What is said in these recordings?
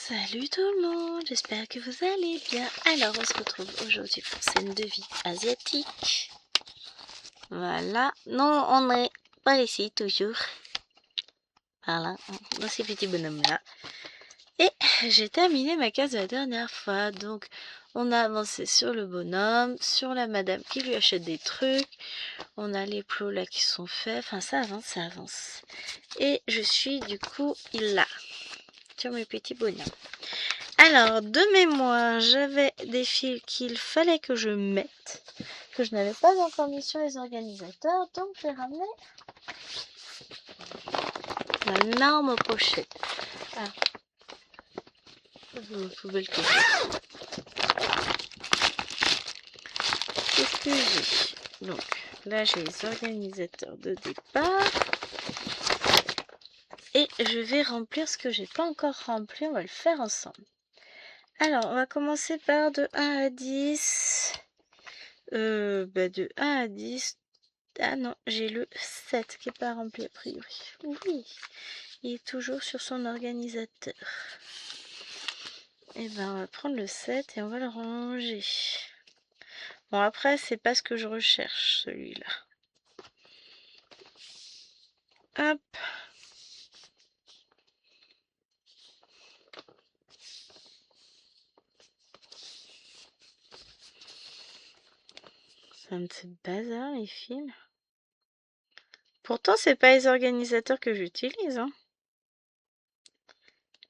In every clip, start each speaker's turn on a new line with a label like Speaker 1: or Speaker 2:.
Speaker 1: Salut tout le monde, j'espère que vous allez bien. Alors on se retrouve aujourd'hui pour scène de vie asiatique. Voilà, non on n'est pas ici toujours. Voilà, dans ces petits bonhommes là. Et j'ai terminé ma case de la dernière fois, donc on a avancé sur le bonhomme, sur la madame qui lui achète des trucs. On a les plots là qui sont faits, enfin ça avance, ça avance. Et je suis du coup là, sur mes petits bonhommes. Alors, de mémoire, j'avais des fils qu'il fallait que je mette, que je n'avais pas encore mis sur les organisateurs, donc j'ai ramené un énorme pochette. Ah, c'est une poubelle que j'ai. Qu'est-ce que j'ai? Donc, là j'ai les organisateurs de départ. Et je vais remplir ce que j'ai pas encore rempli, on va le faire ensemble. Alors, on va commencer par de 1 à 10. De 1 à 10. Ah non, j'ai le 7 qui n'est pas rempli a priori. Oui, il est toujours sur son organisateur. Et ben on va prendre le 7 et on va le ranger. Bon après, c'est pas ce que je recherche, celui-là. Hop. C'est un petit bazar les fils. Pourtant, c'est pas les organisateurs que j'utilise, hein.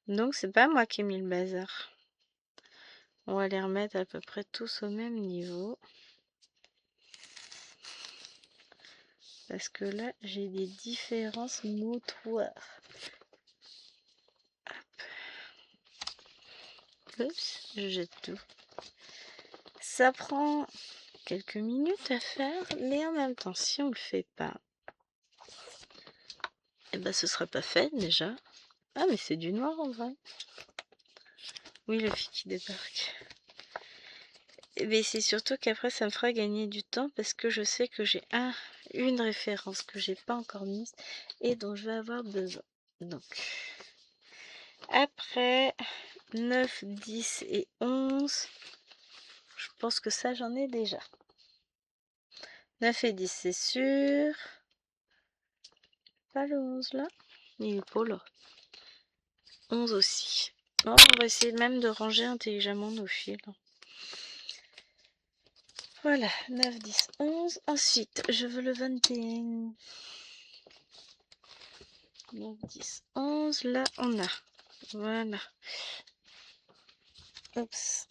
Speaker 1: Donc c'est pas moi qui ai mis le bazar. On va les remettre à peu près tous au même niveau. Parce que là, j'ai des différences notoires. Hop. Oups, je jette tout. Ça prend quelques minutes à faire, mais en même temps, si on le fait pas, eh ben ce sera pas fait déjà. Ah, mais c'est du noir en vrai. Oui, le fille qui débarque. Mais c'est surtout qu'après, ça me fera gagner du temps parce que je sais que j'ai une référence que j'ai pas encore mise et dont je vais avoir besoin. Donc, après 9, 10 et 11, je pense que ça, j'en ai déjà. 9 et 10, c'est sûr. Pas le 11 là. Il est pas là. 11 aussi. Bon, on va essayer même de ranger intelligemment nos fils. Voilà, 9, 10, 11. Ensuite, je veux le 21. 9, 10, 11. Là, on a. Voilà. Oups.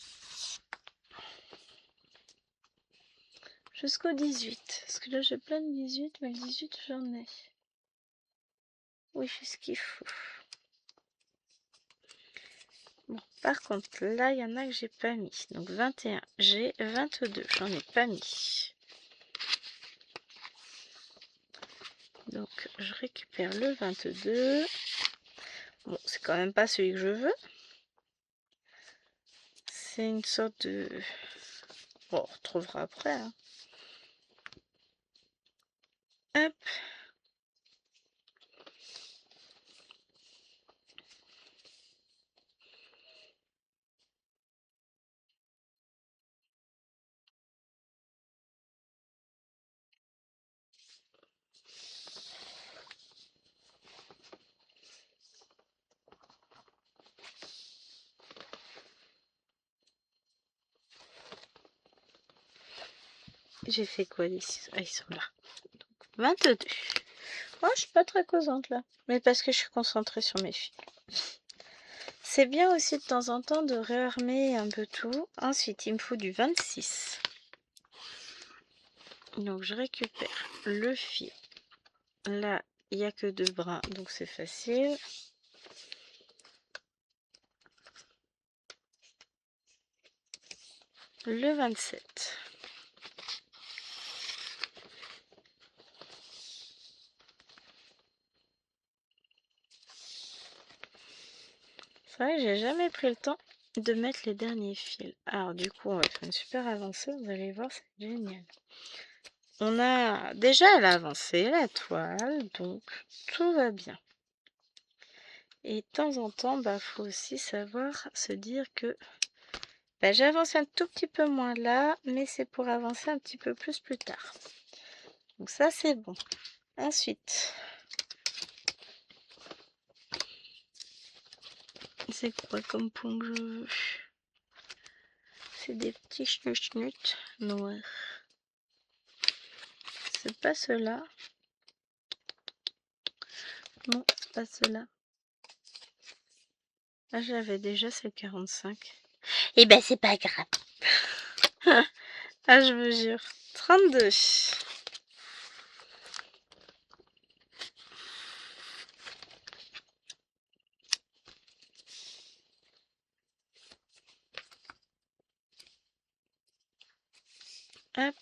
Speaker 1: Jusqu'au 18. Parce que là, j'ai plein de 18, mais le 18, j'en ai. Oui, c'est ce qu'il faut. Bon, par contre, là, il y en a que j'ai pas mis. Donc, 21. J'ai 22. J'en ai pas mis. Donc, je récupère le 22. Bon, c'est quand même pas celui que je veux. C'est une sorte de... Bon, on retrouvera après. Hein. Hop. J'ai fait quoi les 6? Ah, ils sont là. Donc, 22. Moi, je suis pas très causante là. Mais parce que je suis concentrée sur mes fils. C'est bien aussi de temps en temps de réarmer un peu tout. Ensuite, il me faut du 26. Donc, je récupère le fil. Là, il n'y a que 2 brins, donc c'est facile. Le 27. C'est vrai que j'ai jamais pris le temps de mettre les derniers fils. Alors du coup, on va faire une super avancée, vous allez voir, c'est génial. On a déjà elle a avancé la toile, donc tout va bien. Et de temps en temps, faut aussi savoir se dire que j'avance un tout petit peu moins là, mais c'est pour avancer un petit peu plus tard. Donc ça, c'est bon. Ensuite, c'est quoi comme point que je veux? C'est des petits schnuts noirs. C'est pas ceux-là. Non, c'est pas ceux-là. Ah, j'avais déjà, c'est le 45. Eh ben, c'est pas grave. Ah, je me jure. 32. Hop.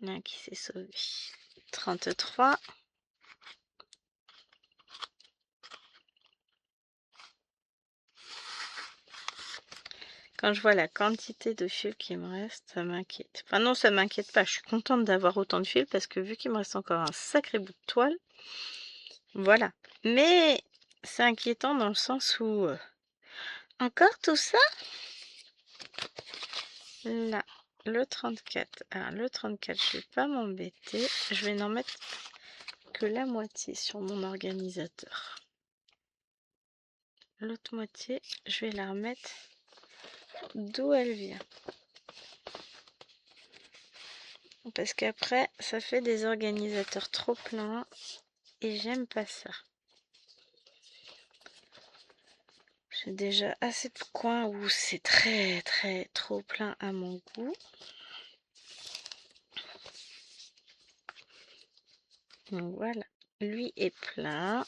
Speaker 1: J'en ai un qui s'est sauvé. 33. Quand je vois la quantité de fils qui me reste, ça m'inquiète. Enfin non, ça m'inquiète pas. Je suis contente d'avoir autant de fils parce que vu qu'il me reste encore un sacré bout de toile, voilà. Mais c'est inquiétant dans le sens où... encore tout ça? Là, le 34. Alors le 34, je vais pas m'embêter. Je vais n'en mettre que la moitié sur mon organisateur. L'autre moitié, je vais la remettre d'où elle vient. Parce qu'après, ça fait des organisateurs trop pleins et j'aime pas ça. J'ai déjà assez de coins où c'est très trop plein à mon goût. Donc voilà, lui est plein.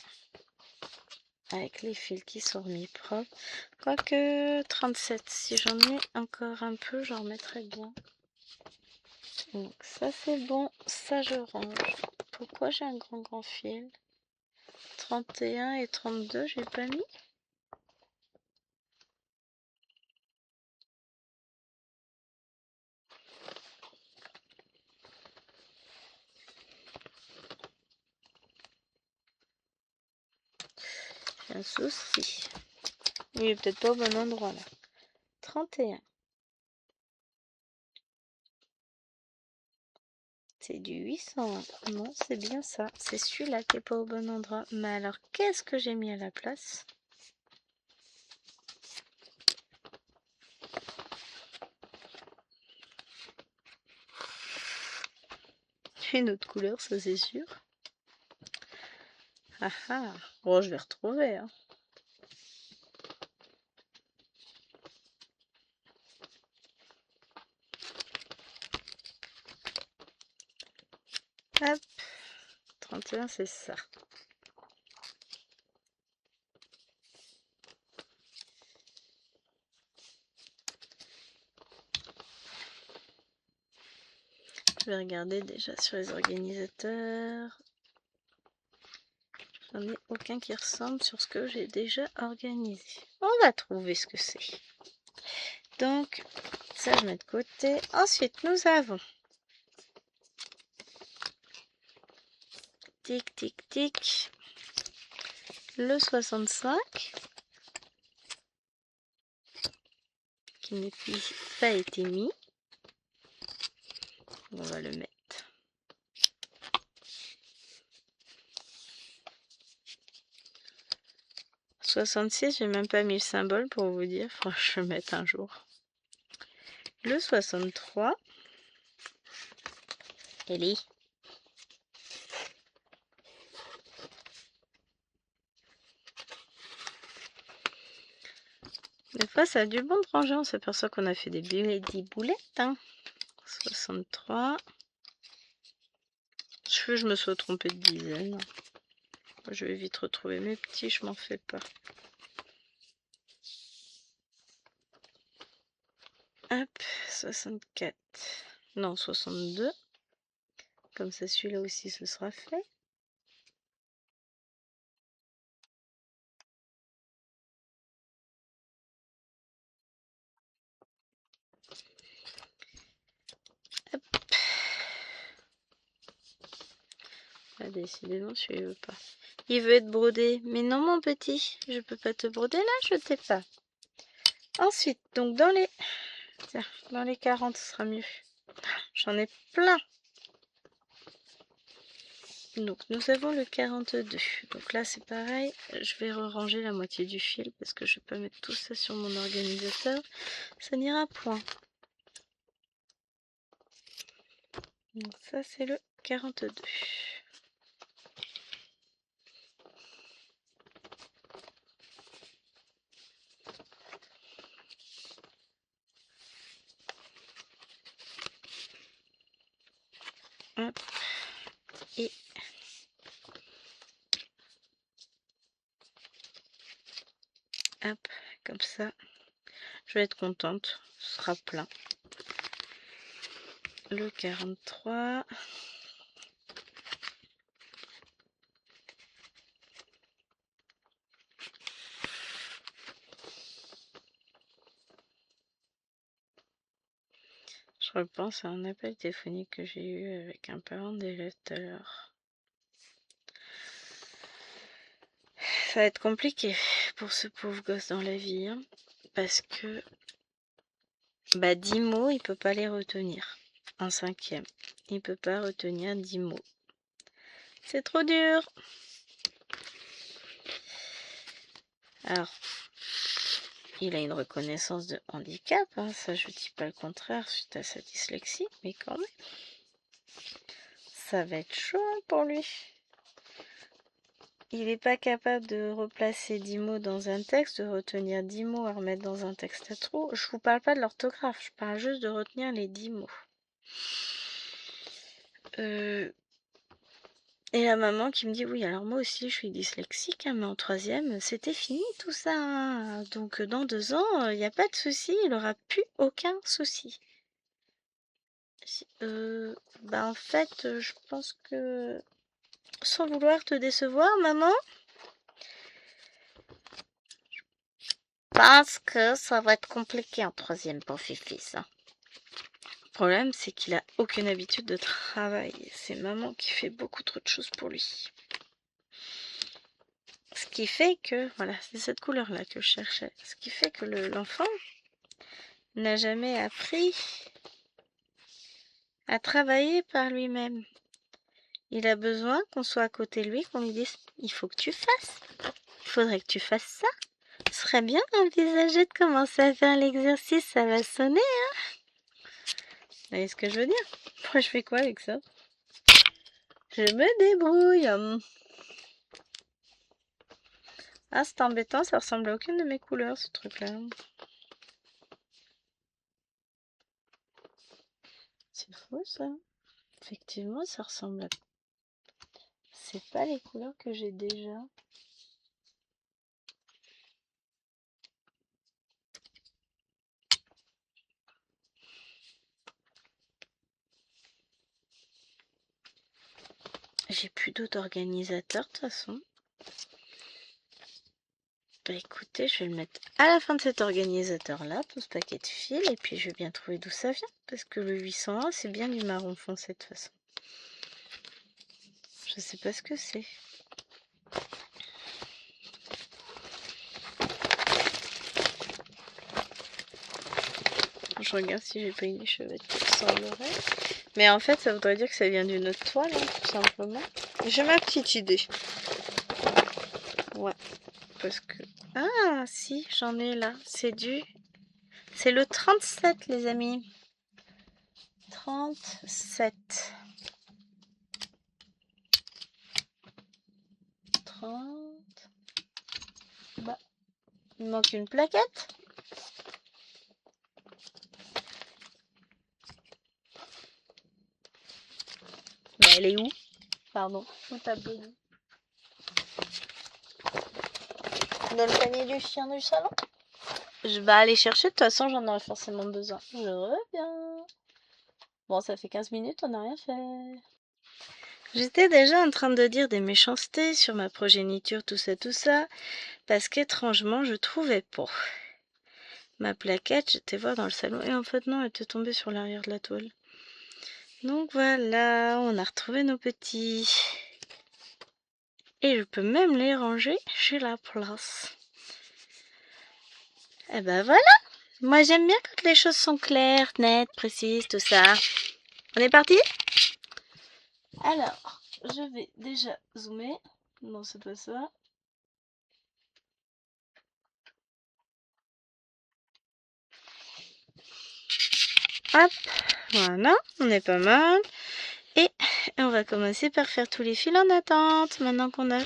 Speaker 1: Avec les fils qui sont remis propres. Quoique 37, si j'en ai encore un peu, j'en remettrai bien. Donc ça c'est bon, ça je range. Pourquoi j'ai un grand fil? 31 et 32, j'ai pas mis? J'ai un souci. Il est peut-être pas au bon endroit là. 31. C'est du 800. Non, c'est bien ça. C'est celui-là qui est pas au bon endroit. Mais alors, qu'est-ce que j'ai mis à la place? Une autre couleur, ça c'est sûr. Ah ah. Bon, je vais retrouver. Hein. Hop. 31, c'est ça. Je vais regarder déjà sur les organisateurs. J'en ai aucun qui ressemble sur ce que j'ai déjà organisé. On va trouver ce que c'est. Donc, ça je mets de côté. Ensuite, nous avons... Tic, tic, tic. Le 65. Qui n'a pas été mis. On va le mettre. 66, j'ai même pas mis le symbole pour vous dire. Faut que je le mette un jour. Le 63. Ellie. Des fois, ça a du bon de ranger. On s'aperçoit qu'on a fait des boulettes. Hein. 63. Je me suis trompée de dizaine. Je vais vite retrouver mes petits, je m'en fais pas. Hop, 64. Non, 62. Comme ça, celui-là aussi, ce sera fait. Hop. Ah, décidément, celui-là, il veut pas. Il veut être brodé. Mais non, mon petit, je peux pas te broder là, je t'ai pas. Ensuite, donc dans les... Tiens, dans les 40, ce sera mieux. J'en ai plein. Donc, nous avons le 42. Donc là, c'est pareil. Je vais ranger la moitié du fil parce que je vais pas mettre tout ça sur mon organisateur. Ça n'ira point. Donc ça, c'est le 42. Hop. Et hop, comme ça. Je vais être contente. Ce sera plein. Le 43. Je repense à un appel téléphonique que j'ai eu avec un parent d'élève tout à l'heure. Ça va être compliqué pour ce pauvre gosse dans la vie, hein, parce que 10 mots, il peut pas les retenir. En 5e, il peut pas retenir 10 mots. C'est trop dur. Alors, il a une reconnaissance de handicap, hein, ça je dis pas le contraire suite à sa dyslexie, mais quand même, ça va être chaud pour lui. Il n'est pas capable de replacer 10 mots dans un texte, de retenir 10 mots à remettre dans un texte à trous. Je vous parle pas de l'orthographe, je parle juste de retenir les 10 mots. Et la maman qui me dit, oui, alors moi aussi je suis dyslexique, hein, mais en 3e, c'était fini tout ça, hein. Donc dans 2 ans, il n'y a pas de souci, il n'aura plus aucun souci. En fait, je pense que, sans vouloir te décevoir, maman, je pense que ça va être compliqué en 3e pour Fifi, ça. Le problème, c'est qu'il a aucune habitude de travail. C'est maman qui fait beaucoup trop de choses pour lui. Ce qui fait que, voilà, c'est cette couleur-là que je cherchais. Ce qui fait que l'enfant n'a jamais appris à travailler par lui-même. Il a besoin qu'on soit à côté de lui, qu'on lui dise « il faut que tu fasses, il faudrait que tu fasses ça. Ce serait bien d'envisager de commencer à faire l'exercice, ça va sonner, hein ?» Vous voyez ce que je veux dire? Moi, je fais quoi avec ça? Je me débrouille. Ah, c'est embêtant, ça ressemble à aucune de mes couleurs, ce truc-là. C'est fou, ça. Effectivement, ça ressemble à... C'est pas les couleurs que j'ai déjà. J'ai plus d'autres organisateurs, de toute façon. Écoutez, je vais le mettre à la fin de cet organisateur-là, tout ce paquet de fils, et puis je vais bien trouver d'où ça vient, parce que le 801, c'est bien du marron foncé, de toute façon. Je sais pas ce que c'est. Je regarde si j'ai pas une échevette qui ressemblerait. Mais en fait, ça voudrait dire que ça vient d'une autre toile, hein, tout simplement. J'ai ma petite idée. Ouais, parce que... Ah, si, j'en ai là. C'est le 37, les amis. 37. 30. Il manque une plaquette. Mais elle est où? Pardon, au tableau. Dans le panier du chien du salon? Je vais aller chercher, de toute façon j'en aurai forcément besoin. Je reviens. Bon, ça fait 15 minutes, on n'a rien fait. J'étais déjà en train de dire des méchancetés sur ma progéniture, tout ça, parce qu'étrangement, je trouvais pas ma plaquette. J'étais voir dans le salon, et en fait non, elle était tombée sur l'arrière de la toile. Donc voilà, on a retrouvé nos petits. Et je peux même les ranger, j'ai la place. Et ben voilà. Moi j'aime bien quand les choses sont claires, nettes, précises, tout ça. On est parti? Alors, je vais déjà zoomer. Non, c'est pas ça. Hop, voilà, on est pas mal. Et on va commencer par faire tous les fils en attente, maintenant qu'on a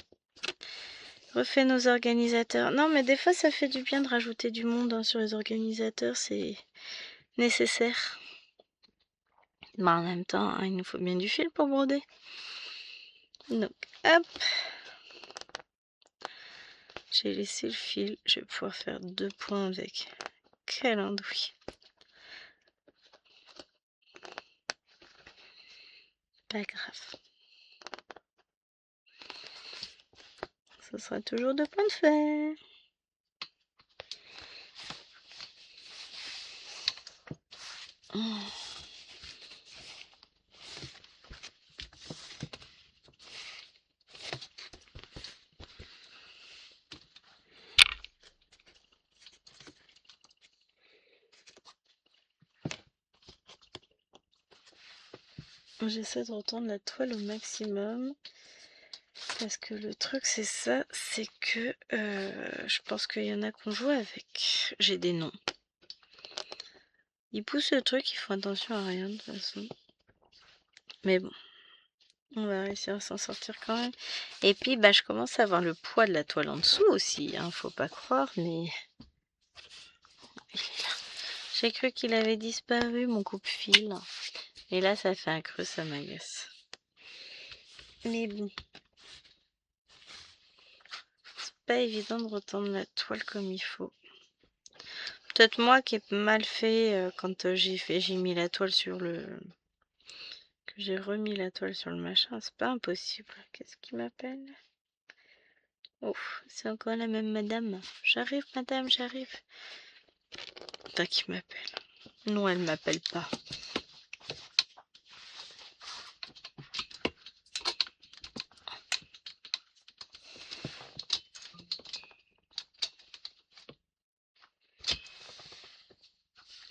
Speaker 1: refait nos organisateurs. Non, mais des fois, ça fait du bien de rajouter du monde hein, sur les organisateurs, c'est nécessaire. Mais en même temps, hein, il nous faut bien du fil pour broder. Donc, hop. J'ai laissé le fil, je vais pouvoir faire 2 points avec. Quel andouille. Pas grave. Ce sera toujours 2 points de fer. J'essaie de retendre la toile au maximum. Parce que le truc c'est ça, c'est que je pense qu'il y en a qu'on joue avec. J'ai des noms. Ils poussent le truc, ils font attention à rien de toute façon. Mais bon, on va réussir à s'en sortir quand même. Et puis bah je commence à voir le poids de la toile en dessous aussi, hein, faut pas croire, mais il est là. J'ai cru qu'il avait disparu mon coupe-fil. Et là ça fait un creux, ça m'agace. Mais bon. C'est pas évident de retendre la toile comme il faut. Peut-être moi qui ai mal fait quand j'ai mis la toile sur le... que j'ai remis la toile sur le machin, c'est pas impossible. Qu'est-ce qui m'appelle? Oh, c'est encore la même madame. J'arrive madame, j'arrive. Putain, qui m'appelle? Non, elle m'appelle pas.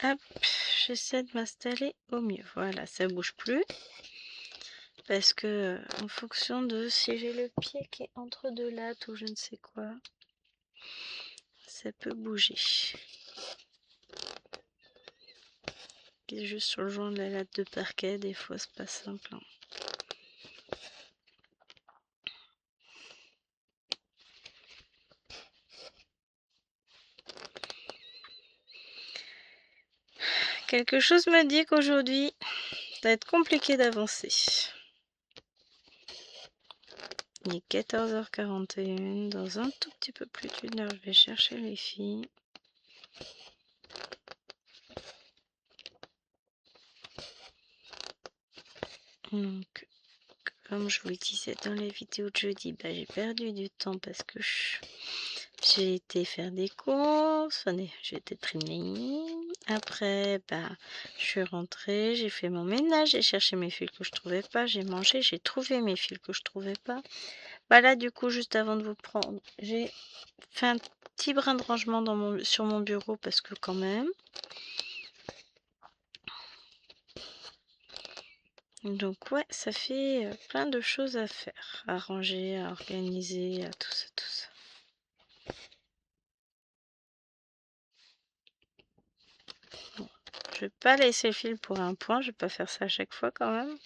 Speaker 1: Hop, j'essaie de m'installer au mieux. Voilà, ça bouge plus. Parce que en fonction de si j'ai le pied qui est entre deux lattes ou je ne sais quoi, ça peut bouger. Et juste sur le joint de la latte de parquet, des fois c'est pas simple. Hein. Quelque chose me dit qu'aujourd'hui, ça va être compliqué d'avancer. Il est 14h41. Dans un tout petit peu plus d'une heure, je vais chercher les filles. Donc, comme je vous le disais dans les vidéos de jeudi, bah, j'ai perdu du temps parce que j'ai été faire des courses. J'ai été trimer. Après, bah, je suis rentrée, j'ai fait mon ménage, j'ai cherché mes fils que je trouvais pas, j'ai mangé, j'ai trouvé mes fils que je trouvais pas. Bah là, du coup, juste avant de vous prendre, j'ai fait un petit brin de rangement sur mon bureau parce que quand même. Donc ouais, ça fait plein de choses à faire, à ranger, à organiser, à tout ça, tout ça. Bon, je vais pas laisser le fil pour un point, je vais pas faire ça à chaque fois quand même.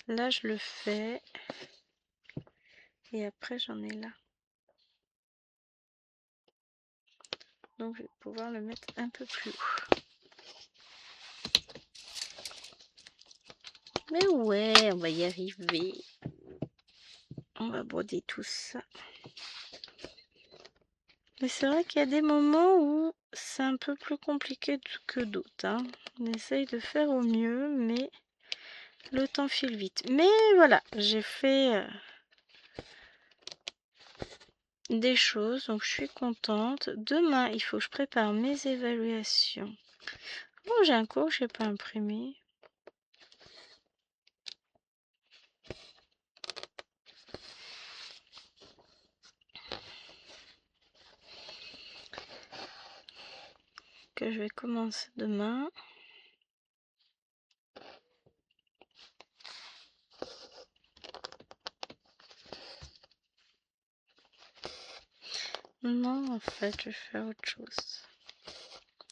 Speaker 1: Là, je le fais. Et après, j'en ai là. Donc, je vais pouvoir le mettre un peu plus haut. Mais ouais, on va y arriver. On va broder tout ça. Mais c'est vrai qu'il y a des moments où c'est un peu plus compliqué que d'autres. Hein. On essaye de faire au mieux, mais le temps file vite. Mais voilà, j'ai fait des choses, donc je suis contente. Demain, il faut que je prépare mes évaluations. Oh, j'ai un cours que je n'ai pas imprimé. que je vais commencer demain. Non, en fait, je vais faire autre chose.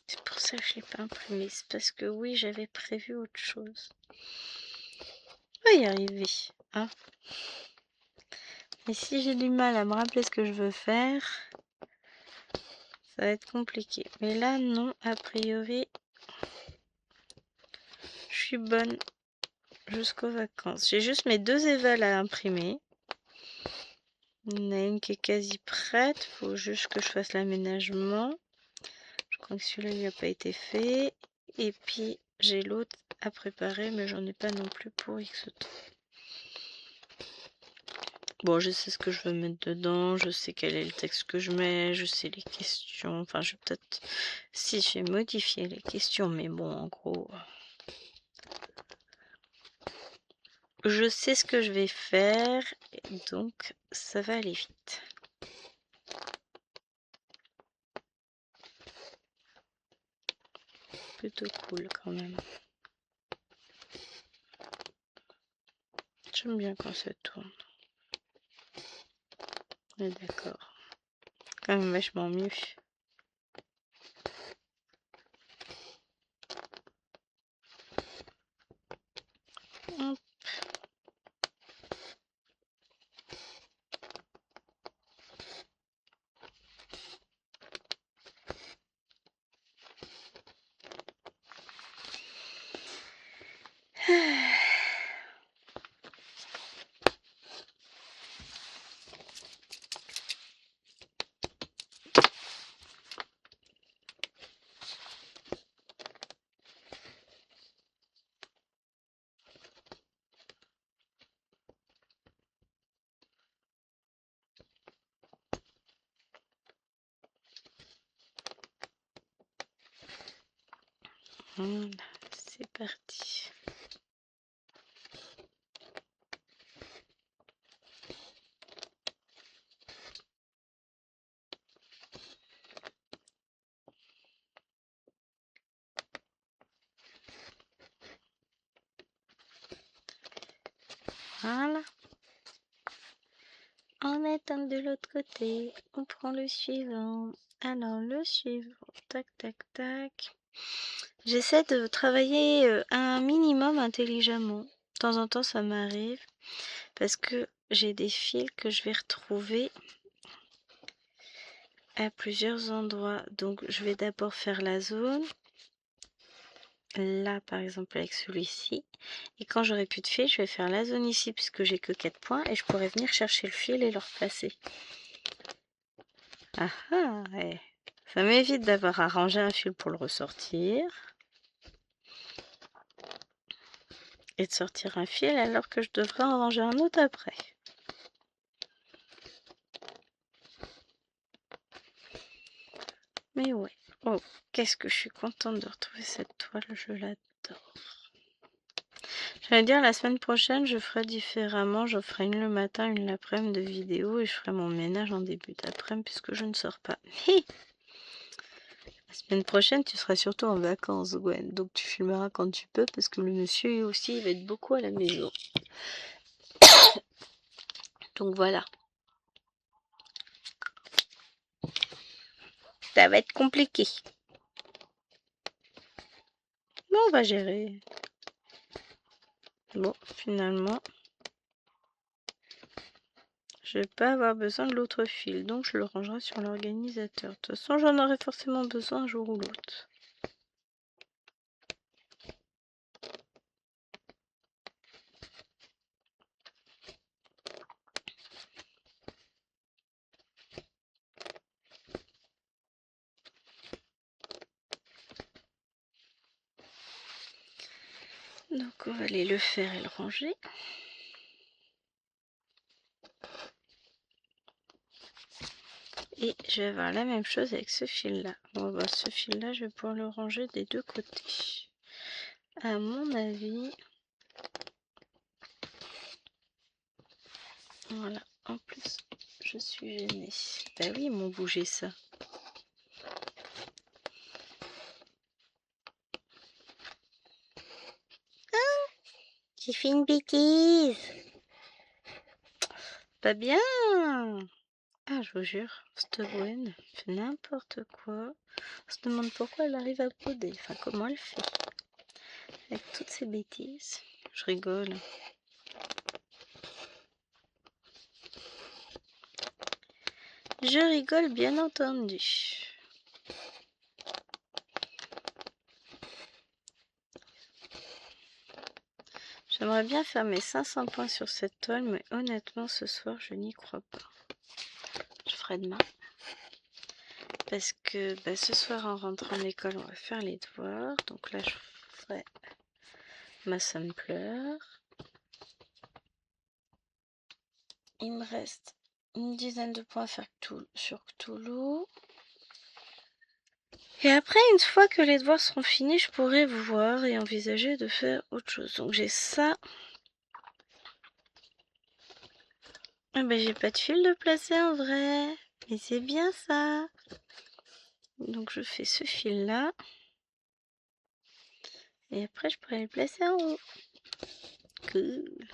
Speaker 1: C'est pour ça que je l'ai pas imprimé. C'est parce que oui, j'avais prévu autre chose. On va y arriver, hein. Et si j'ai du mal à me rappeler ce que je veux faire, ça va être compliqué. Mais là, non, a priori, je suis bonne jusqu'aux vacances. J'ai juste mes 2 évals à imprimer. Il y en a une qui est quasi prête. Faut juste que je fasse l'aménagement. Je crois que celui-là, il n'a pas été fait. Et puis, j'ai l'autre à préparer, mais j'en ai pas non plus pour X temps. Bon, je sais ce que je veux mettre dedans, je sais quel est le texte que je mets, je sais les questions. Enfin, je vais peut-être... Si, je vais modifier les questions, mais bon, en gros... Je sais ce que je vais faire, donc ça va aller vite. Plutôt cool quand même. J'aime bien quand ça tourne. On est d'accord. Quand même vachement mieux. Hop. Voilà, c'est parti. Voilà. En étant de l'autre côté, on prend le suivant. Alors, le suivant, tac, tac, tac. J'essaie de travailler un minimum intelligemment. De temps en temps, ça m'arrive parce que j'ai des fils que je vais retrouver à plusieurs endroits. Donc, je vais d'abord faire la zone. Là, par exemple, avec celui-ci. Et quand j'aurai plus de fil, je vais faire la zone ici puisque j'ai que 4 points et je pourrai venir chercher le fil et le replacer. Ah ah, ouais. Ça m'évite d'avoir à ranger un fil pour le ressortir. Et de sortir un fil alors que je devrais en ranger un autre après. Mais ouais. Oh, qu'est-ce que je suis contente de retrouver cette toile, je l'adore. J'allais dire, la semaine prochaine, je ferai différemment. Je ferai une le matin, une l'après-midi de vidéo et je ferai mon ménage en début d'après-midi puisque je ne sors pas. La semaine prochaine, tu seras surtout en vacances, Gwen. Donc tu filmeras quand tu peux parce que le monsieur aussi, il va être beaucoup à la maison. Donc voilà. Ça va être compliqué. Mais on va gérer. Bon, finalement, je vais pas avoir besoin de l'autre fil, donc je le rangerai sur l'organisateur. De toute façon, j'en aurai forcément besoin un jour ou l'autre. Donc on va aller le faire et le ranger. Et je vais avoir la même chose avec ce fil-là. Bon, bah, ce fil-là, je vais pouvoir le ranger des deux côtés. À mon avis... Voilà. En plus, je suis gênée. Bah oui, ils m'ont bougé ça. J'ai fait une bêtise. Pas bien. Ah, je vous jure, cette Gwen fait n'importe quoi. On se demande pourquoi elle arrive à broder. Enfin, comment elle fait avec toutes ces bêtises. Je rigole. Je rigole, bien entendu. J'aimerais bien faire mes 500 points sur cette toile, mais honnêtement, ce soir, je n'y crois pas. Je ferai demain. Parce que ce soir, en rentrant de l'école, on va faire les devoirs. Donc là, je ferai ma sampler. Il me reste une dizaine de points à faire sur Cthulhu. Et après, une fois que les devoirs seront finis, je pourrai vous voir et envisager de faire autre chose. Donc j'ai ça. Ah ben j'ai pas de fil de placer en vrai. Mais c'est bien ça. Donc je fais ce fil là. Et après je pourrais le placer en haut. Cool.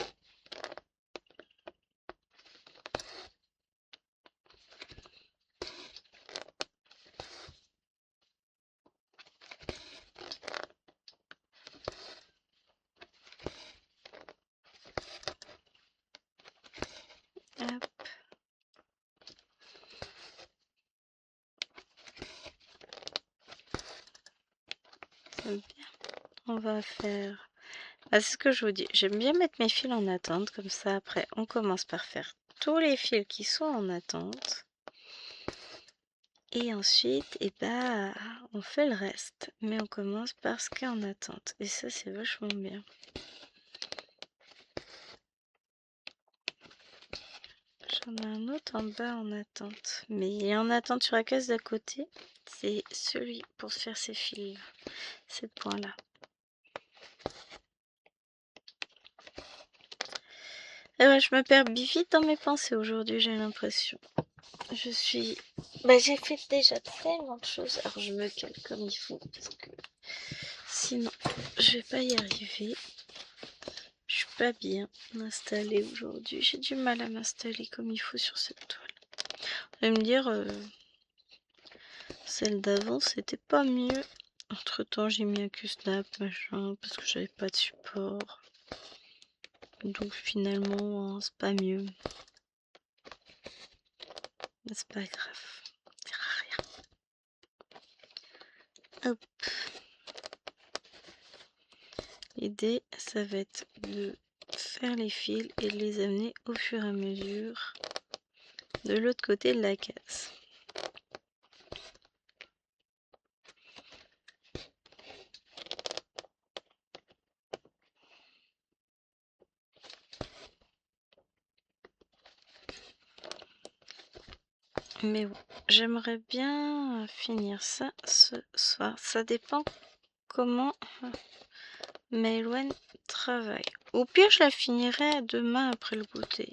Speaker 1: Hop. C'est bien. On va faire... Ah, c'est ce que je vous dis. J'aime bien mettre mes fils en attente. Comme ça après on commence par faire tous les fils qui sont en attente. Et ensuite, on fait le reste. Mais on commence par ce qui est en attente. Et ça, c'est vachement bien. J'en ai un autre en bas en attente. Mais il est en attente sur la case d'à côté. C'est celui pour faire ces fils-là. Ces points-là. Et ouais, je me perds vite dans mes pensées aujourd'hui, j'ai l'impression. Je suis... j'ai fait déjà tellement de choses. Alors je me cale comme il faut. Parce que sinon, je vais pas y arriver. Je suis pas bien installée aujourd'hui. J'ai du mal à m'installer comme il faut sur cette toile. Vous allez me dire, celle d'avant, c'était pas mieux. Entre temps, j'ai mis un Q-Snap, machin, parce que j'avais pas de support. Donc finalement, c'est pas mieux. Mais c'est pas grave. Ça sert à rien. Hop. L'idée, ça va être de faire les fils et de les amener au fur et à mesure de l'autre côté de la case. Mais bon, j'aimerais bien finir ça ce soir. Ça dépend comment Maëlwen travaille. Au pire, je la finirai demain après le goûter.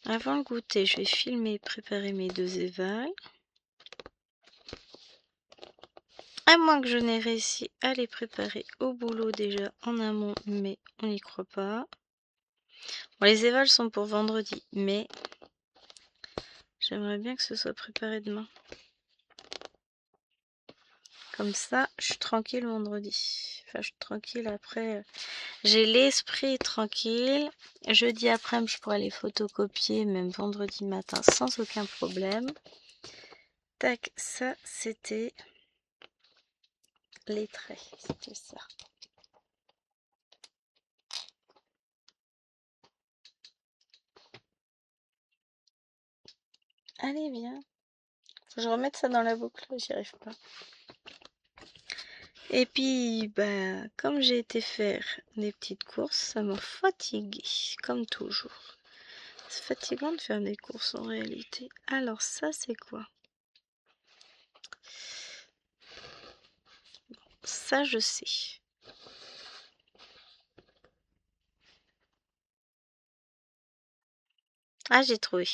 Speaker 1: Avant le goûter, je vais filmer et préparer mes 2 évals. À moins que je n'ai réussi à les préparer au boulot déjà en amont, mais on n'y croit pas. Bon, les évals sont pour vendredi, mais j'aimerais bien que ce soit préparé demain. Comme ça, je suis tranquille vendredi. Enfin, je suis tranquille après. J'ai l'esprit tranquille. Jeudi après, je pourrais les photocopier, même vendredi matin, sans aucun problème. Tac, ça, c'était les traits. C'était ça. Allez, viens. Faut que je remette ça dans la boucle, j'y arrive pas. Et puis, comme j'ai été faire des petites courses, ça m'a fatiguée, comme toujours. C'est fatigant de faire des courses en réalité. Alors ça, c'est quoi? Ça, je sais. Ah, j'ai trouvé.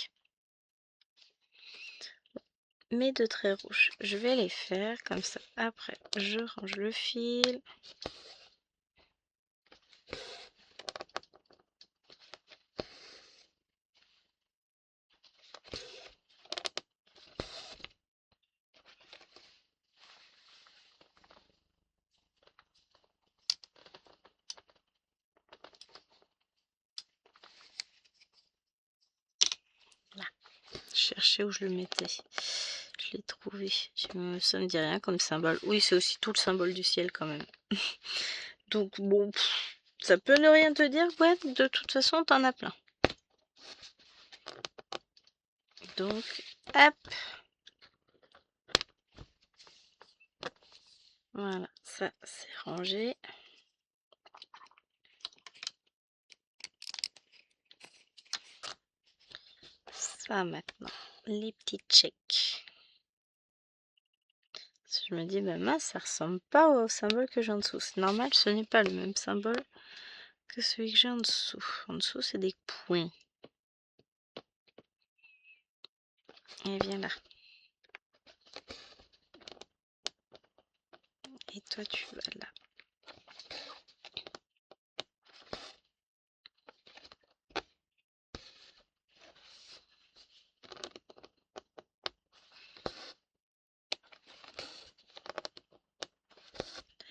Speaker 1: Mes 2 traits rouges. Je vais les faire comme ça. Après, je range le fil. cherchais où je le mettais. Je l'ai trouvé. Ça me dit rien comme symbole. Oui, c'est aussi tout le symbole du ciel quand même. Donc bon, ça peut ne rien te dire. Ouais, de toute façon, t'en as plein. Donc, hop. Voilà, ça c'est rangé. Ça maintenant, les petits checks. Je me dis, bah mince, ça ressemble pas au symbole que j'ai en dessous. C'est normal, ce n'est pas le même symbole que celui que j'ai en dessous. En dessous, c'est des points. Et viens là. Et toi, tu vas là.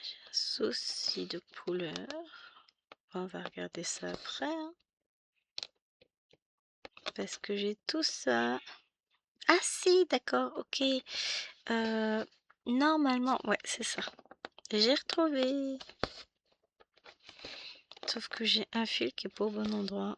Speaker 1: J'ai un souci de couleur. On va regarder ça après. Hein. Parce que j'ai tout ça. Ah si, d'accord, ok. Normalement, ouais, c'est ça. J'ai retrouvé. Sauf que j'ai un fil qui est pas au bon endroit.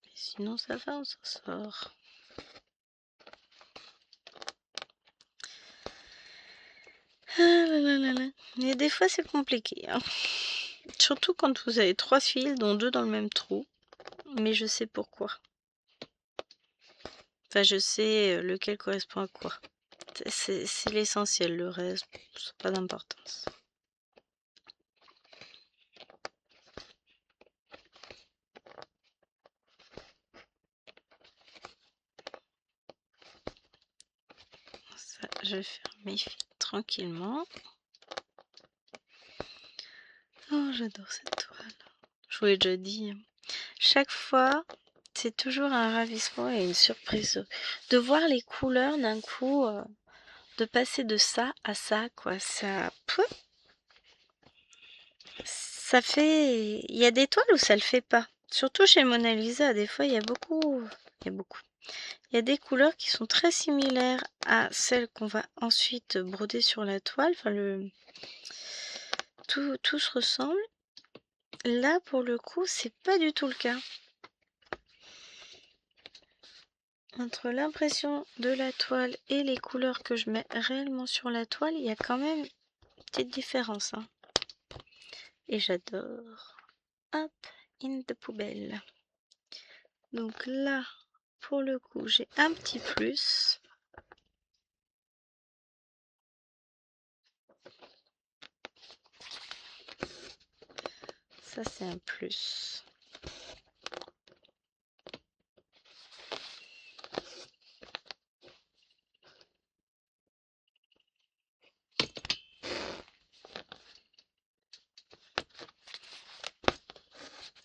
Speaker 1: Mais sinon ça va, on s'en sort. Ah là là là là. Mais des fois c'est compliqué. Hein. Surtout quand vous avez 3 fils, dont 2 dans le même trou. Mais je sais pourquoi. Enfin, je sais lequel correspond à quoi. C'est l'essentiel, le reste, ça n'a pas d'importance. Ça, je vais faire mes fils tranquillement. Oh, j'adore cette toile. Je vous l'ai déjà dit. Chaque fois, c'est toujours un ravissement et une surprise de voir les couleurs d'un coup, de passer de ça à ça, quoi. Ça fait... Il y a des toiles où ça le fait pas. Surtout chez Mona Lisa, des fois, il y a beaucoup... Il y a des couleurs qui sont très similaires à celles qu'on va ensuite broder sur la toile. Enfin, tout se ressemble. Là, pour le coup, c'est pas du tout le cas. Entre l'impression de la toile et les couleurs que je mets réellement sur la toile, il y a quand même une petite différence. Hein. Et j'adore. Hop, in the poubelle. Donc là, pour le coup, j'ai un petit plus. Ça, c'est un plus.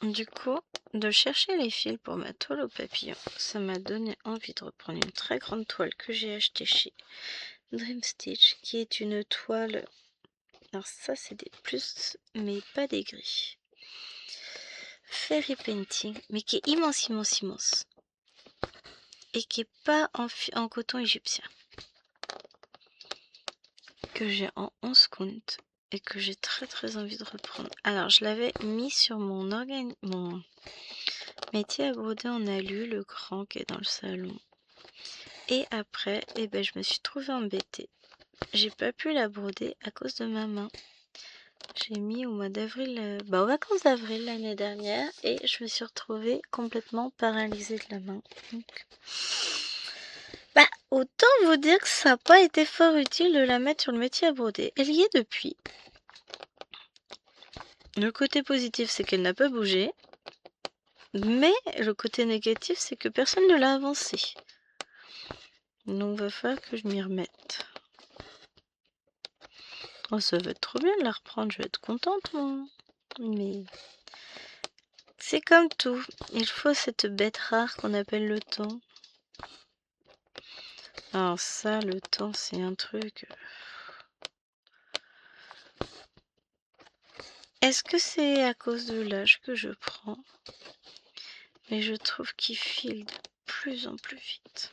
Speaker 1: Du coup, de chercher les fils pour ma toile au papillon, ça m'a donné envie de reprendre une très grande toile que j'ai achetée chez Dream Stitch, qui est une toile... Alors ça, c'est des plus, mais pas des gris. Fairy Painting, mais qui est immense, immense, immense. Et qui est pas en coton égyptien. Que j'ai en 11 comptes. Et que j'ai très très envie de reprendre. Alors, je l'avais mis sur mon métier à broder en alu, le grand qui est dans le salon. Et après, eh ben, je me suis trouvée embêtée. J'ai pas pu la broder à cause de ma main. J'ai mis au mois d'avril, aux vacances d'avril l'année dernière, et je me suis retrouvée complètement paralysée de la main. Donc, autant vous dire que ça n'a pas été fort utile de la mettre sur le métier à broder. Elle y est depuis. Le côté positif, c'est qu'elle n'a pas bougé. Mais le côté négatif, c'est que personne ne l'a avancée. Donc, va falloir que je m'y remette. Oh, ça va être trop bien de la reprendre, je vais être contente, moi. Mais c'est comme tout. Il faut cette bête rare qu'on appelle le temps. Alors ça, le temps, c'est un truc... Est-ce que c'est à cause de l'âge que je prends? Mais je trouve qu'il file de plus en plus vite.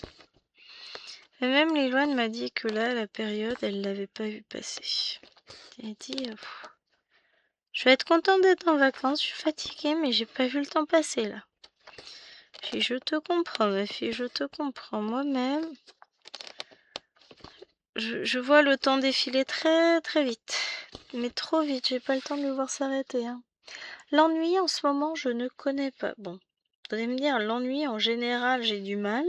Speaker 1: Et même Liloine m'a dit que là, la période, elle l'avait pas vu passer. Elle a dit, je vais être contente d'être en vacances, je suis fatiguée, mais j'ai pas vu le temps passer là. Puis je te comprends, ma fille, je te comprends. Moi-même, je vois le temps défiler très très vite. Mais trop vite, j'ai pas le temps de le voir s'arrêter. Hein. L'ennui en ce moment, je ne connais pas. Bon, vous allez me dire, l'ennui en général, j'ai du mal.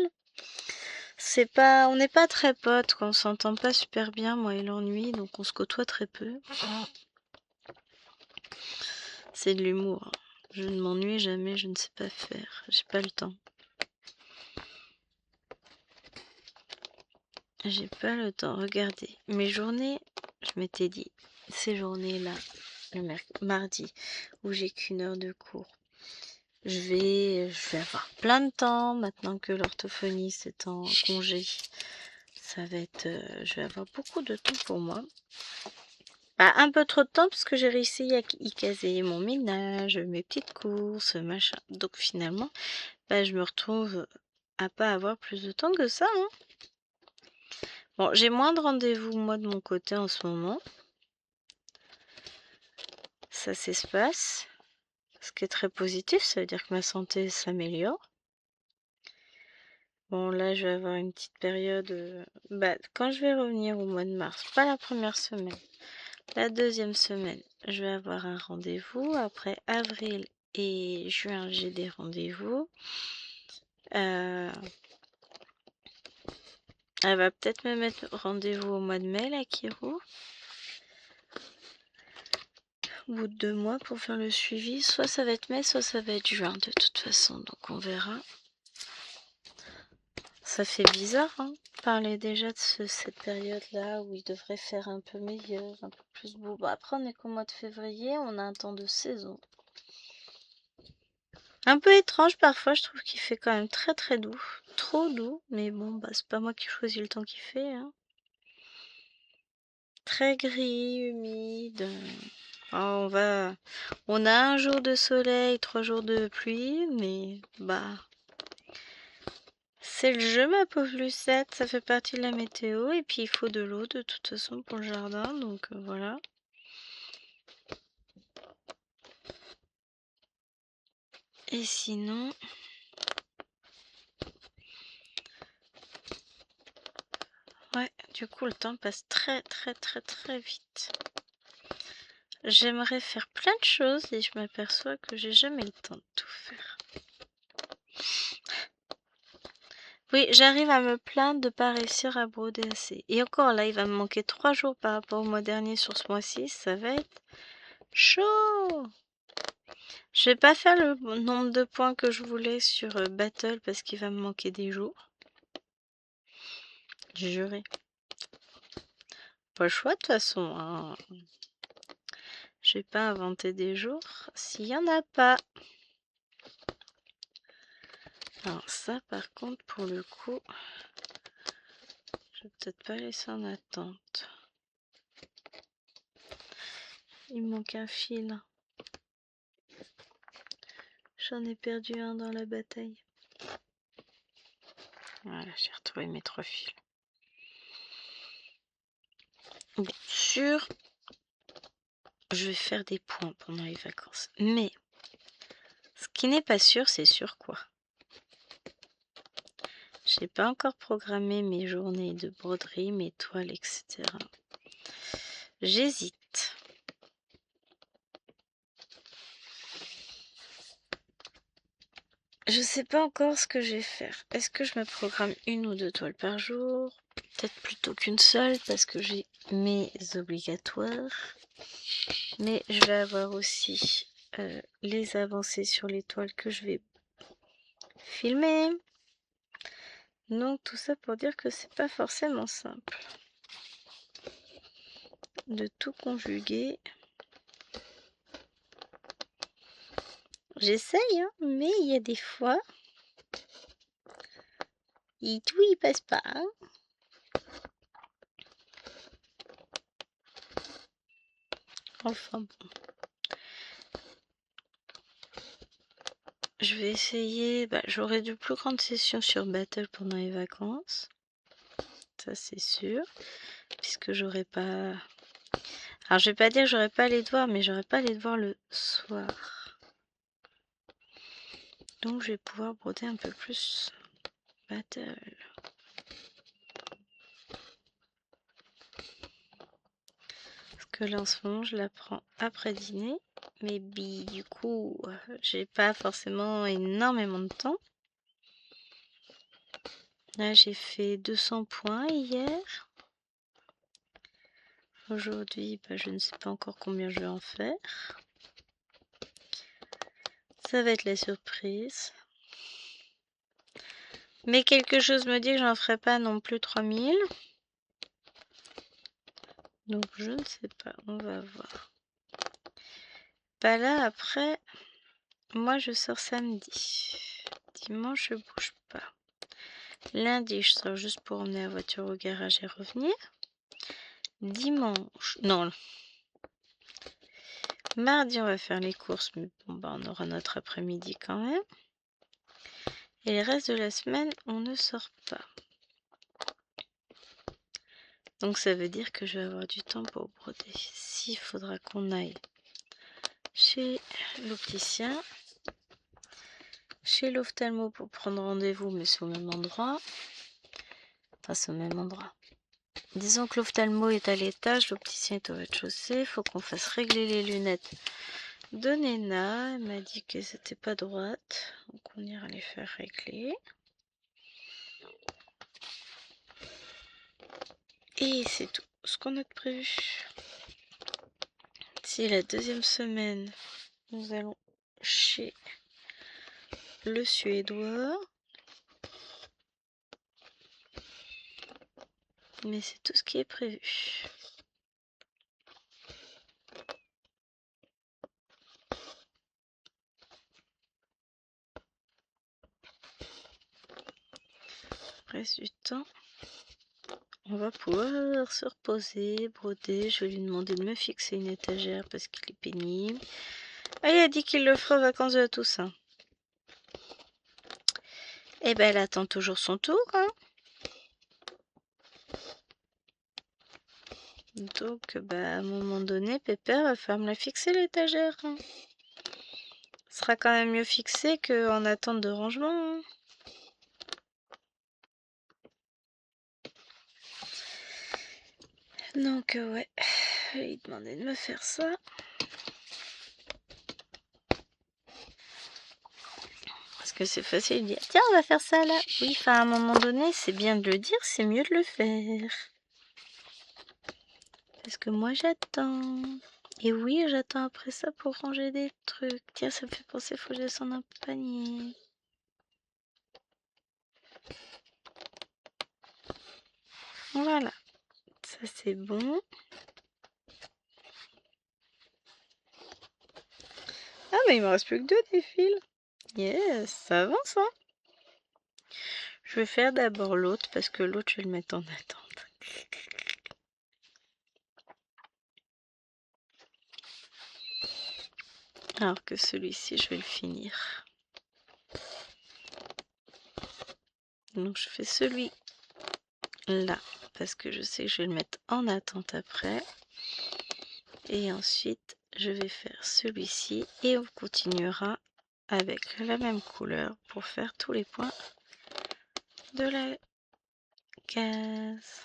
Speaker 1: C'est pas, on n'est pas très potes, quoi. On s'entend pas super bien, moi et l'ennui, donc on se côtoie très peu. C'est de l'humour. Je ne m'ennuie jamais, je ne sais pas faire. J'ai pas le temps. J'ai pas le temps. Regardez, mes journées, je m'étais dit, ces journées-là, le mardi, où j'ai qu'une heure de cours, je vais avoir plein de temps maintenant que l'orthophoniste est en congé. Ça va être, je vais avoir beaucoup de temps pour moi. Bah, un peu trop de temps parce que j'ai réussi à y caser mon ménage, mes petites courses, machin. Donc finalement, bah, je me retrouve à pas avoir plus de temps que ça. Hein. Bon, j'ai moins de rendez-vous moi de mon côté en ce moment. Ça s'espace. Ce qui est très positif, ça veut dire que ma santé s'améliore. Bon, là, je vais avoir une petite période... bah, quand je vais revenir au mois de mars, pas la première semaine, la deuxième semaine, je vais avoir un rendez-vous. Après avril et juin, j'ai des rendez-vous. Elle va peut-être me mettre rendez-vous au mois de mai, la chiro. Au bout de 2 mois pour faire le suivi. Soit ça va être mai, soit ça va être juin de toute façon. Donc on verra. Ça fait bizarre, hein, parler déjà de cette période-là où il devrait faire un peu meilleur, un peu plus beau. Bon, après, on est qu'au mois de février, on a un temps de saison. Un peu étrange parfois, je trouve qu'il fait quand même très très doux. Trop doux, mais bon, bah c'est pas moi qui choisis le temps qu'il fait. Hein. Très gris, humide. Oh, on a un jour de soleil, 3 jours de pluie, mais bah c'est le jeu, ma pauvre Lucette, ça fait partie de la météo, et puis il faut de l'eau de toute façon pour le jardin, donc voilà. Et sinon... Ouais, du coup le temps passe très très très très vite. J'aimerais faire plein de choses et je m'aperçois que j'ai jamais le temps de tout faire. Oui, j'arrive à me plaindre de pas réussir à broder assez. Et encore là, il va me manquer 3 jours par rapport au mois dernier sur ce mois-ci, ça va être chaud. Je vais pas faire le nombre de points que je voulais sur Battle parce qu'il va me manquer des jours. Juré. Pas le choix de toute façon. Hein. Je vais pas inventer des jours s'il y en a pas. Alors ça par contre pour le coup, je vais peut-être pas laisser en attente. Il me manque un fil. J'en ai perdu un dans la bataille. Voilà, j'ai retrouvé mes 3 fils. Bien sûr, je vais faire des points pendant les vacances. Mais, ce qui n'est pas sûr, c'est sur quoi. J'ai pas encore programmé mes journées de broderie, mes toiles, etc. J'hésite. Je sais pas encore ce que je vais faire. Est-ce que je me programme 1 ou 2 toiles par jour? Peut-être plutôt qu'une seule parce que j'ai mes obligatoires. Mais je vais avoir aussi les avancées sur les toiles que je vais filmer. Donc tout ça pour dire que c'est pas forcément simple de tout conjuguer. J'essaye, hein, mais il y a des fois, tout il passe pas. Hein. Enfin bon. Je vais essayer, j'aurai de plus grandes sessions sur Battle pendant les vacances. Ça c'est sûr. Puisque j'aurai pas... Alors je vais pas dire que j'aurai pas les devoirs, mais j'aurai pas les devoirs le soir. Donc je vais pouvoir broder un peu plus Battle. Parce que là en ce moment je la prends après dîner. Mais du coup, j'ai pas forcément énormément de temps. Là j'ai fait 200 points hier. Aujourd'hui, je ne sais pas encore combien je vais en faire. Ça va être la surprise. Mais quelque chose me dit que j'en ferai pas non plus 3000. Donc je ne sais pas, on va voir. Là après, moi je sors samedi. Dimanche je bouge pas. Lundi je sors juste pour emmener la voiture au garage et revenir. Dimanche, non. Mardi on va faire les courses, mais bon on aura notre après-midi quand même. Et le reste de la semaine on ne sort pas. Donc ça veut dire que je vais avoir du temps pour broder. S'il faudra qu'on aille chez l'opticien, chez l'ophtalmo pour prendre rendez-vous, mais c'est au même endroit. Enfin, c'est au même endroit. Disons que l'ophtalmo est à l'étage, l'opticien est au rez-de-chaussée. Il faut qu'on fasse régler les lunettes de Nena. Elle m'a dit que c'était pas droite. Donc on ira les faire régler. Et c'est tout ce qu'on a de prévu. C'est la deuxième semaine. Nous allons chez le Suédois. Mais c'est tout ce qui est prévu. Reste du temps. On va pouvoir se reposer, broder. Je vais lui demander de me fixer une étagère parce qu'il est pénible. Ah, il a dit qu'il le fera aux vacances de la Toussaint. Eh ben, elle attend toujours son tour, hein. Donc, à un moment donné, Pépère va falloir me la fixer l'étagère, hein. Ce sera quand même mieux fixé qu'en attente de rangement, hein. Donc, ouais, je vais lui demander de me faire ça. Parce que c'est facile de dire, tiens, on va faire ça là. Oui, enfin, à un moment donné, c'est bien de le dire, c'est mieux de le faire. Parce que moi, j'attends. Et oui, j'attends après ça pour ranger des trucs. Tiens, ça me fait penser, faut que je descende un panier. Voilà. Ça, c'est bon. Ah, mais il me reste plus que 2 des fils. Yes, ça avance, hein. Je vais faire d'abord l'autre, parce que l'autre, je vais le mettre en attente. Alors que celui-ci, je vais le finir. Donc, je fais celui là, parce que je sais que je vais le mettre en attente après. Et ensuite, je vais faire celui-ci et on continuera avec la même couleur pour faire tous les points de la case.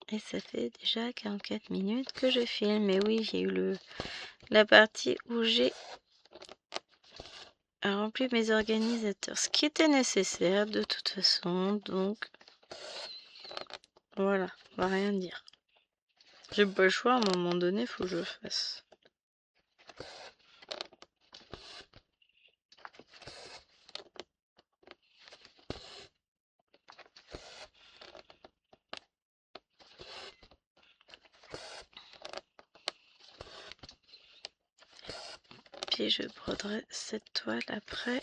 Speaker 1: Et ça fait déjà 44 minutes que je filme. Mais oui, j'ai eu la partie où j'ai rempli mes organisateurs. Ce qui était nécessaire de toute façon. Donc, voilà, on va rien dire. J'ai pas le choix, à un moment donné, faut que je le fasse. Puis je broderai cette toile après.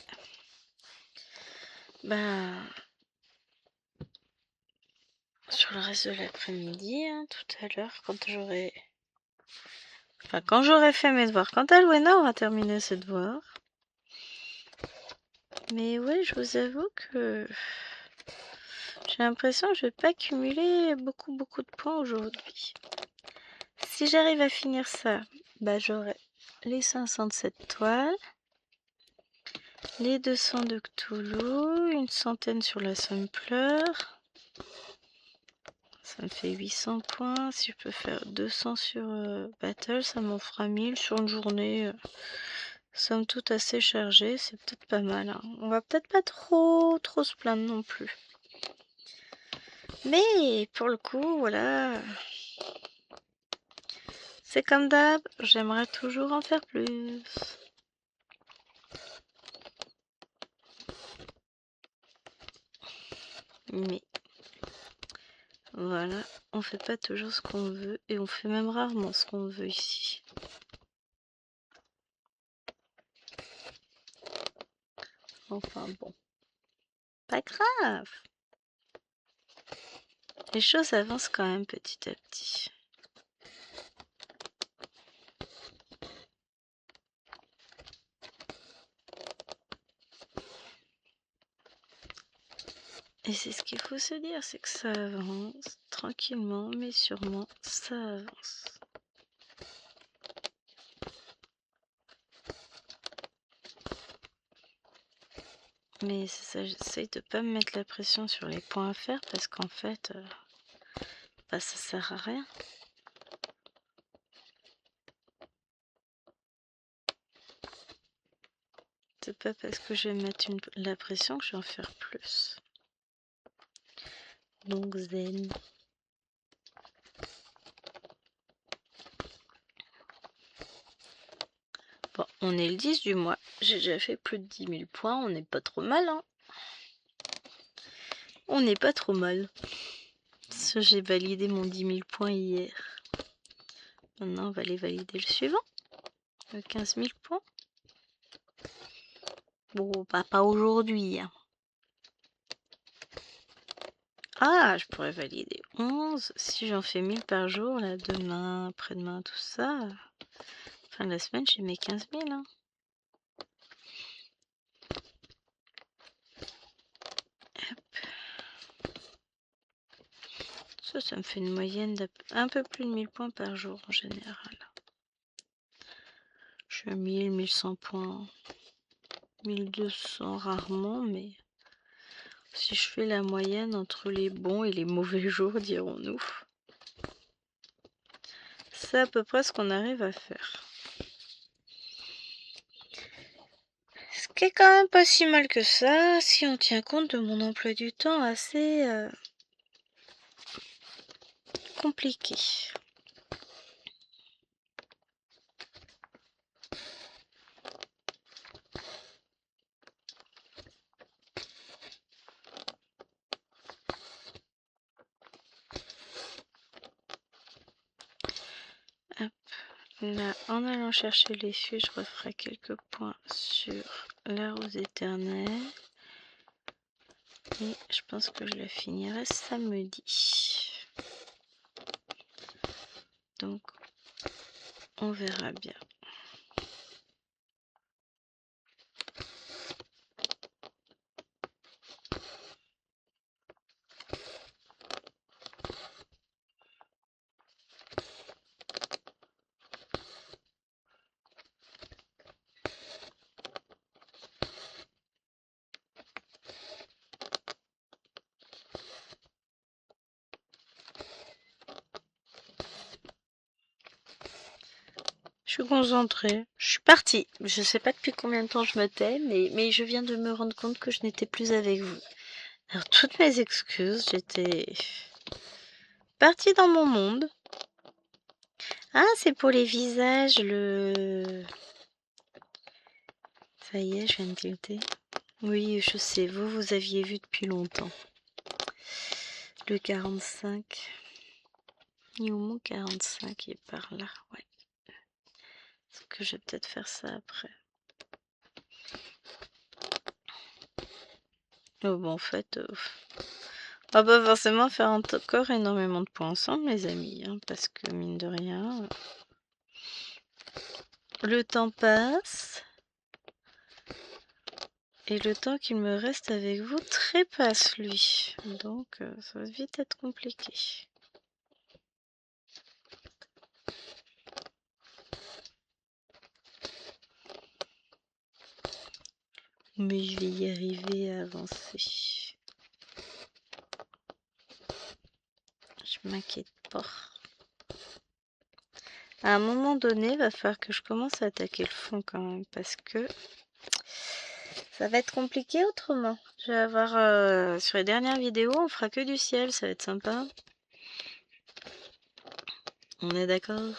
Speaker 1: sur le reste de l'après-midi, hein, tout à l'heure, quand j'aurai... Enfin, quand j'aurai fait mes devoirs. Quand Alwena aura terminé ses devoirs. Mais oui, je vous avoue que j'ai l'impression que je vais pas cumuler beaucoup de points aujourd'hui. Si j'arrive à finir ça, bah j'aurai les 507 toiles, les 200 de Cthulhu, une centaine sur la Sampleur. Ça me fait 800 points. Si je peux faire 200 sur Battle, ça m'en fera 1000 sur une journée. Somme toute assez chargée, c'est peut-être pas mal. Hein. On va peut-être pas trop se plaindre non plus. Mais pour le coup, voilà. C'est comme d'hab, j'aimerais toujours en faire plus. Mais voilà, on fait pas toujours ce qu'on veut et on fait même rarement ce qu'on veut ici. Enfin bon, pas grave. Les choses avancent quand même petit à petit. Et c'est ce qu'il faut se dire, c'est que ça avance tranquillement, mais sûrement, ça avance. Mais c'est ça, j'essaye de pas me mettre la pression sur les points à faire parce qu'en fait, bah, ça sert à rien. C'est pas parce que je vais mettre la pression que je vais en faire plus. Donc zen. Bon, on est le 10 du mois. J'ai déjà fait plus de 10 000 points. On n'est pas trop mal, hein. On n'est pas trop mal. J'ai validé mon 10 000 points hier. Maintenant, on va aller valider le suivant. Le 15 000 points. Bon, bah, pas aujourd'hui. Hein. Ah, je pourrais valider 11. Si j'en fais 1000 par jour, là, demain, après-demain, tout ça. Fin de la semaine, j'ai mes 15 000. Hein. Ça me fait une moyenne d'un peu plus de 1000 points par jour en général. Je suis à 1000, 1100 points. 1200 rarement, mais si je fais la moyenne entre les bons et les mauvais jours, dirons-nous, c'est à peu près ce qu'on arrive à faire. Ce qui est quand même pas si mal que ça, si on tient compte de mon emploi du temps assez compliqué. Hop. Là, en allant chercher les fûts, je referai quelques points sur la rose éternelle. Et je pense que je la finirai samedi. Donc, on verra bien. Je suis concentrée. Je suis partie. Je sais pas depuis combien de temps je me tais, mais je viens de me rendre compte que je n'étais plus avec vous. Alors, toutes mes excuses, j'étais partie dans mon monde. Ah, c'est pour les visages, Ça y est, je viens de tilter. Oui, je sais, vous aviez vu depuis longtemps. Le 45. Newmont 45 est par là, ouais. Est-ce que je vais peut-être faire ça après? Oh, bon, en fait, On va pas forcément faire encore énormément de points ensemble, les amis, hein, parce que mine de rien, le temps passe. Et le temps qu'il me reste avec vous trépasse, lui. Donc, ça va vite être compliqué. Mais je vais y arriver à avancer. Je m'inquiète pas. À un moment donné, il va falloir que je commence à attaquer le fond quand même, parce que ça va être compliqué autrement. Je vais avoir sur les dernières vidéos, on fera que du ciel, ça va être sympa. On est d'accord?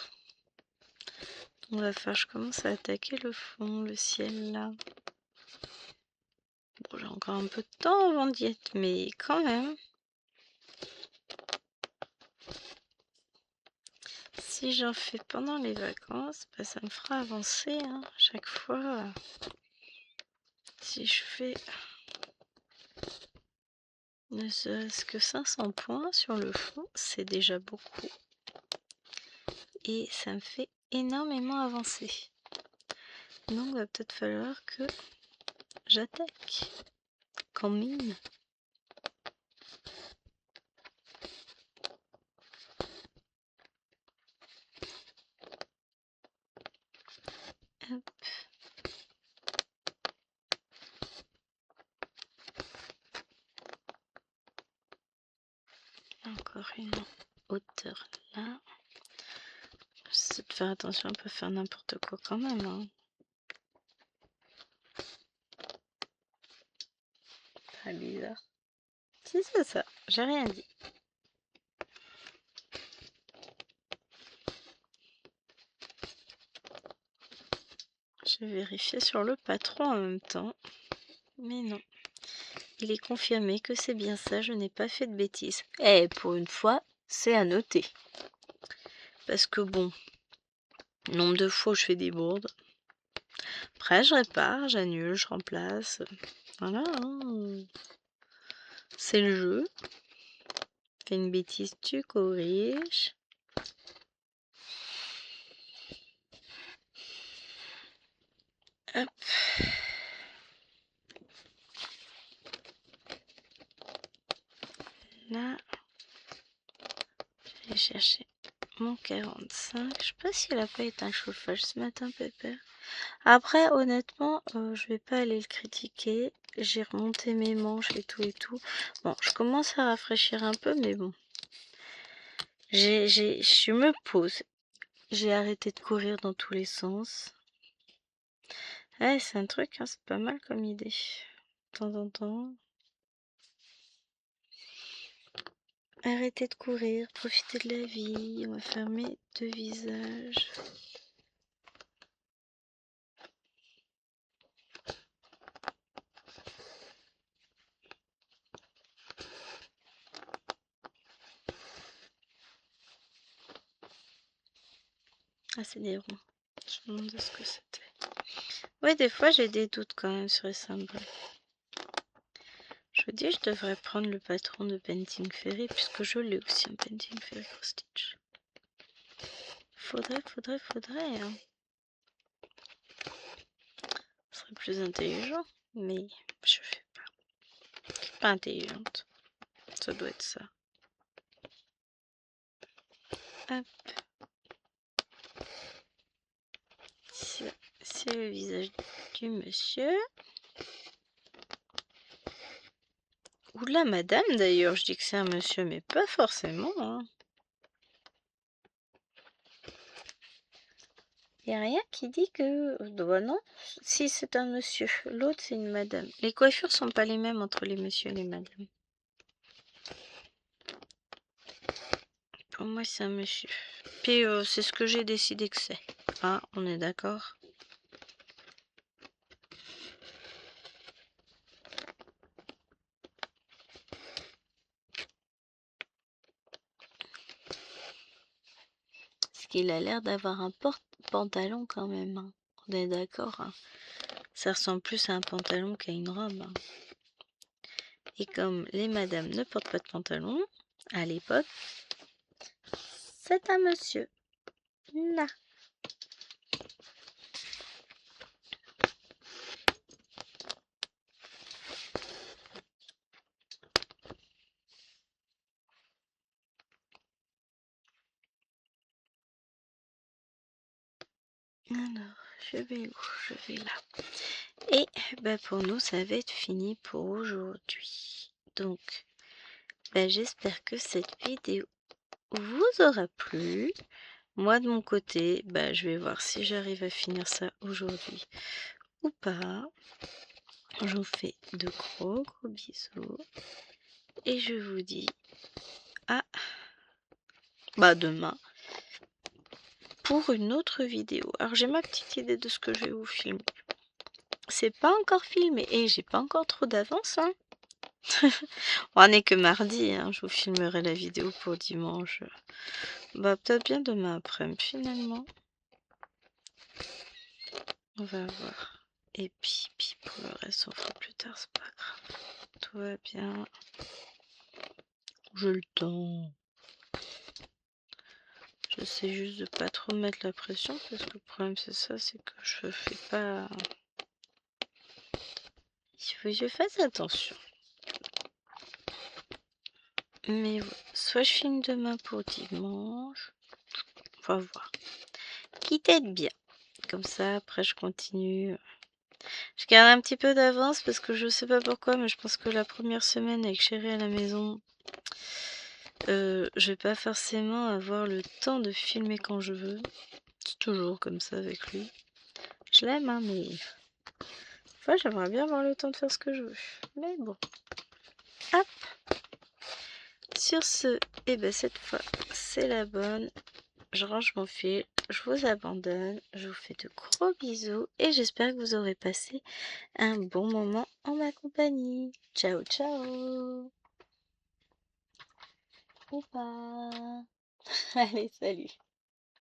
Speaker 1: On va falloir que je commence à attaquer le fond, le ciel là. Bon, j'ai encore un peu de temps avant d'y être, mais quand même. Si j'en fais pendant les vacances, bah, ça me fera avancer hein, chaque fois. Si je fais ne serait-ce que 500 points sur le fond, c'est déjà beaucoup. Et ça me fait énormément avancer. Donc il va peut-être falloir que j'attaque. Quand même. Hop. Encore une hauteur là. J'essaie de faire attention, on peut faire n'importe quoi quand même. Hein. Pas bizarre. Si c'est ça, j'ai rien dit. Je vais vérifier sur le patron en même temps. Mais non. Il est confirmé que c'est bien ça, je n'ai pas fait de bêtises. Et pour une fois, c'est à noter. Parce que bon, nombre de fois où je fais des bourdes. Après, je répare, j'annule, je remplace. Voilà. Hein. C'est le jeu. Fais une bêtise, tu corriges. Hop. Là, je vais chercher mon 45. Je sais pas s'il a pas éteint le chauffage ce matin, Pépère. Après, honnêtement, je vais pas aller le critiquer. J'ai remonté mes manches et tout et tout. Bon, je commence à rafraîchir un peu, mais bon. Je me pose. J'ai arrêté de courir dans tous les sens. Ouais, c'est un truc, hein, c'est pas mal comme idée. De temps en temps. Arrêter de courir, profiter de la vie. On va fermer deux visages. Ah, c'est des ronds. Je me demande ce que c'était. Ouais, des fois j'ai des doutes quand même sur les symboles. Je vous dis, je devrais prendre le patron de Painting Fairy, puisque je l'ai aussi en Painting Fairy Cross Stitch. Faudrait. Hein. Ce serait plus intelligent, mais je fais pas. Je suis pas intelligente. Ça doit être ça. Hop. C'est le visage du monsieur. Oula, madame d'ailleurs, je dis que c'est un monsieur, mais pas forcément. Hein. Y a rien qui dit que... Bah non, si c'est un monsieur, l'autre c'est une madame. Les coiffures sont pas les mêmes entre les messieurs et les madames. Pour moi c'est un monsieur. Puis c'est ce que j'ai décidé que c'est. Ah, on est d'accord. Parce qu'il a l'air d'avoir un pantalon quand même. Hein. On est d'accord. Hein. Ça ressemble plus à un pantalon qu'à une robe. Hein. Et comme les madames ne portent pas de pantalon, à l'époque, c'est un monsieur. Là. Alors, je vais où? Je vais là. Et bah, pour nous, ça va être fini pour aujourd'hui. Donc, bah, j'espère que cette vidéo vous aura plu. Moi, de mon côté, bah, je vais voir si j'arrive à finir ça aujourd'hui ou pas. Je vous fais de gros bisous. Et je vous dis à demain pour une autre vidéo. Alors, j'ai ma petite idée de ce que je vais vous filmer. C'est pas encore filmé et j'ai pas encore trop d'avance, hein. On n'est que mardi, hein. Je vous filmerai la vidéo pour dimanche. Bah, peut-être bien demain après-midi, finalement. On va voir. Et puis pour le reste, on fera plus tard, c'est pas grave. Tout va bien. J'ai le temps. J'essaie juste de pas trop mettre la pression parce que le problème c'est ça, c'est que je fais pas... Il faut que je fasse attention. Mais voilà. Soit je filme demain pour dimanche. On va voir. Qui t'aide bien. Comme ça, après je continue. Je garde un petit peu d'avance parce que je sais pas pourquoi, mais je pense que la première semaine avec Chéri à la maison, je vais pas forcément avoir le temps de filmer quand je veux. C'est toujours comme ça avec lui. Je l'aime, hein, mais des fois j'aimerais bien avoir le temps de faire ce que je veux. Mais bon. Hop. Sur ce, et ben cette fois, c'est la bonne. Je range mon fil, je vous abandonne, je vous fais de gros bisous et j'espère que vous aurez passé un bon moment en ma compagnie. Ciao, ciao. Ou pas. Allez, salut.